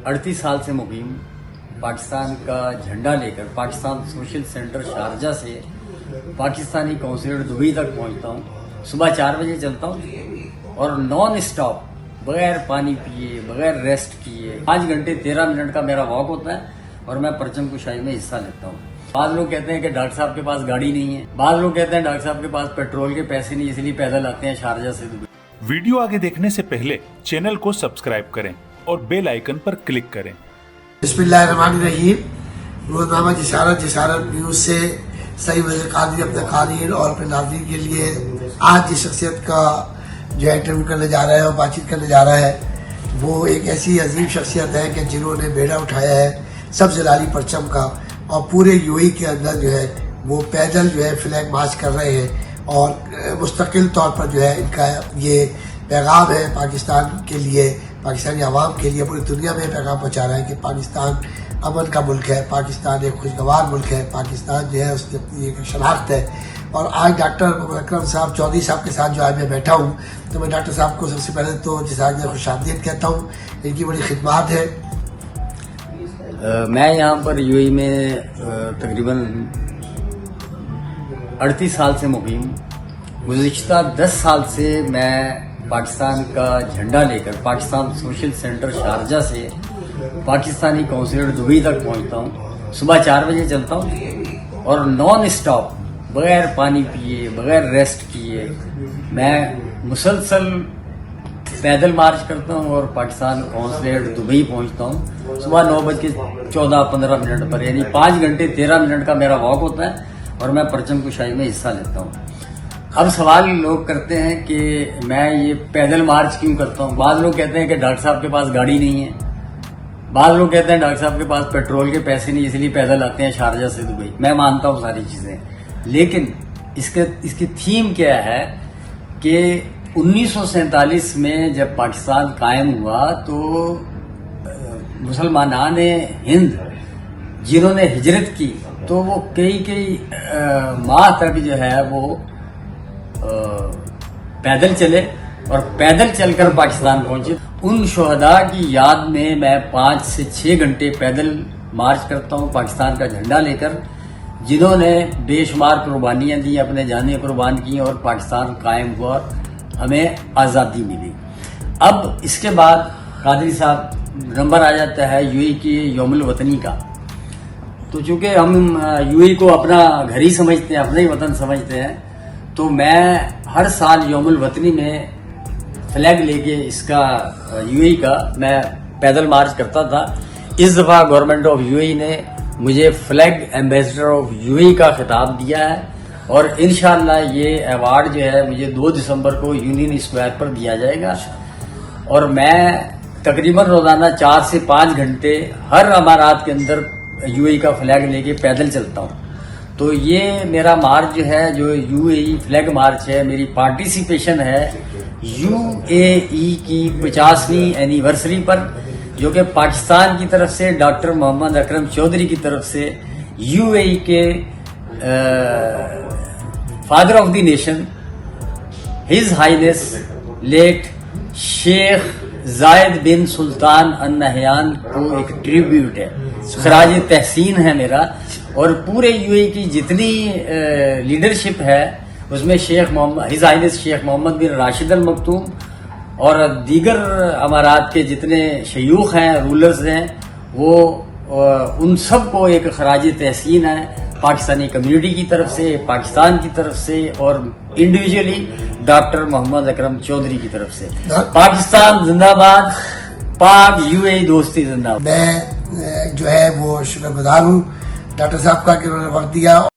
38 साल से मुकीम पाकिस्तान का झंडा लेकर पाकिस्तान सोशल सेंटर शारजा से पाकिस्तानी कौंसलेट दुबई तक पहुंचता हूं। सुबह 4 बजे चलता हूं और नॉन स्टॉप बगैर पानी पिए बगैर रेस्ट किए 5 घंटे 13 मिनट का मेरा वॉक होता है और मैं परचम कुशाई में हिस्सा लेता हूँ। बाद लोग कहते हैं कि डॉक्टर साहब के पास गाड़ी नहीं है, बाद लोग कहते हैं डॉक्टर साहब के पास पेट्रोल के पैसे नहीं, इसलिए पैदल आते हैं शारजा से दुबई। वीडियो आगे देखने से पहले चैनल को सब्सक्राइब करें और बेल आइकन पर क्लिक करें। बिस्मिल्लाहिर्रहमानिर्रहीम। रोजनामा जिसारत न्यूज से सही वज़ीर कादिर अपने कारीन और अपने नाज़रीन के लिए आज जिस शख्सियत का जो इंटरव्यू करने जा रहा है और बातचीत करने जा रहा है वो एक ऐसी अजीम शख्सियत है कि जिन्होंने बेड़ा उठाया है सब जलाली परचम का और पूरे यूएई के अंदर जो है वो पैदल जो है फ्लैग मार्च कर रहे हैं और मुस्तकिल तौर पर जो है इनका ये पैगाम है पाकिस्तान के लिए, पाकिस्तानी आवाम के लिए, पूरी दुनिया में पैगाम पहुंचा रहा है कि पाकिस्तान अमन का मुल्क है, पाकिस्तान एक खुशगवार मुल्क है, पाकिस्तान जो है उसकी अपनी एक शनाख्त है। और आज डॉक्टर मोहम्मद अकरम साहब चौधरी साहब के साथ जो आज मैं बैठा हूँ तो मैं डॉक्टर साहब को सबसे पहले तो जिसाक खुशामदीद कहता हूँ, इनकी बड़ी खिदमत है। मैं यहाँ पर यूएई में तकरीबन 38 साल से मुकीम। गुज़िश्ता 10 साल से मैं पाकिस्तान का झंडा लेकर पाकिस्तान सोशल सेंटर शारजा से पाकिस्तानी कौंसलेट दुबई तक पहुंचता हूं। सुबह 4 बजे चलता हूं और नॉन स्टॉप बगैर पानी पिए बगैर रेस्ट किए मैं मुसलसल पैदल मार्च करता हूं और पाकिस्तान कौंसलेट दुबई पहुंचता हूं सुबह 9:14-15 पर, यानी 5 घंटे 13 मिनट का मेरा वॉक होता है और मैं परचम कुशाई में हिस्सा लेता हूं। अब सवाल लोग करते हैं कि मैं ये पैदल मार्च क्यों करता हूं। बाद लोग कहते हैं कि डॉक्टर साहब के पास गाड़ी नहीं है, बाद लोग कहते हैं डॉक्टर साहब के पास पेट्रोल के पैसे नहीं, इसलिए पैदल आते हैं शारजा से दुबई। मैं मानता हूं सारी चीजें, लेकिन इसकी थीम क्या है कि 1947 में जब पाकिस्तान कायम हुआ तो मुसलमानान हिंद जिन्होंने हिजरत की तो वो कई माह तक जो है वो पैदल चले और पैदल चलकर पाकिस्तान पहुंचे। उन शोहदा की याद में मैं 5 से 6 घंटे पैदल मार्च करता हूं पाकिस्तान का झंडा लेकर, जिन्होंने बेशुमार कुर्बानियां दी, अपने जाने कुर्बान की और पाकिस्तान कायम हुआ और हमें आज़ादी मिली। अब इसके बाद कादरी साहब नंबर आ जाता है यूएई की यौमुल वतनी का। तो चूंकि हम यूएई को अपना घर ही समझते हैं, अपना ही वतन समझते हैं, तो मैं हर साल यौमुल वतनी में फ्लैग लेके इसका यूएई का मैं पैदल मार्च करता था। इस दफा गवर्नमेंट ऑफ यूएई ने मुझे फ्लैग एम्बेसडर ऑफ यूएई का खिताब दिया है और इंशाअल्लाह ये अवार्ड जो है मुझे 2 दिसंबर को यूनियन स्क्वायर पर दिया जाएगा और मैं तकरीबन रोजाना 4 से 5 घंटे हर अमारात के अंदर यूएई का फ्लैग लेके पैदल चलता हूँ। तो ये मेरा मार्च जो है, जो यूएई फ्लैग मार्च है, मेरी पार्टिसिपेशन है यूएई की 50वीं एनिवर्सरी पर, जो कि पाकिस्तान की तरफ से डॉक्टर मोहम्मद अकरम चौधरी की तरफ से यूएई के father of the nation his highness late Sheikh Zayed bin Sultan on Nahyan को एक ट्रिब्यूट है, खराज तहसीन है मेरा। और पूरे यूएई की जितनी लीडरशिप है उसमें हिज हाइनेस शेख मोहम्मद बिन राशिद अल मकतूम और दीगर अमारात के जितने शयूख हैं, रूलर्स हैं, वो उन सब को एक खराज तहसीन है पाकिस्तानी कम्युनिटी की तरफ से, पाकिस्तान की तरफ से और इंडिविजुअली डॉक्टर मोहम्मद अकरम चौधरी की तरफ से। पाकिस्तान जिंदाबाद, पाक यूएई दोस्ती जिंदाबाद। मैं जो है वो शुक्रगुजार हूँ डॉक्टर साहब का कि उन्होंने वक्त दिया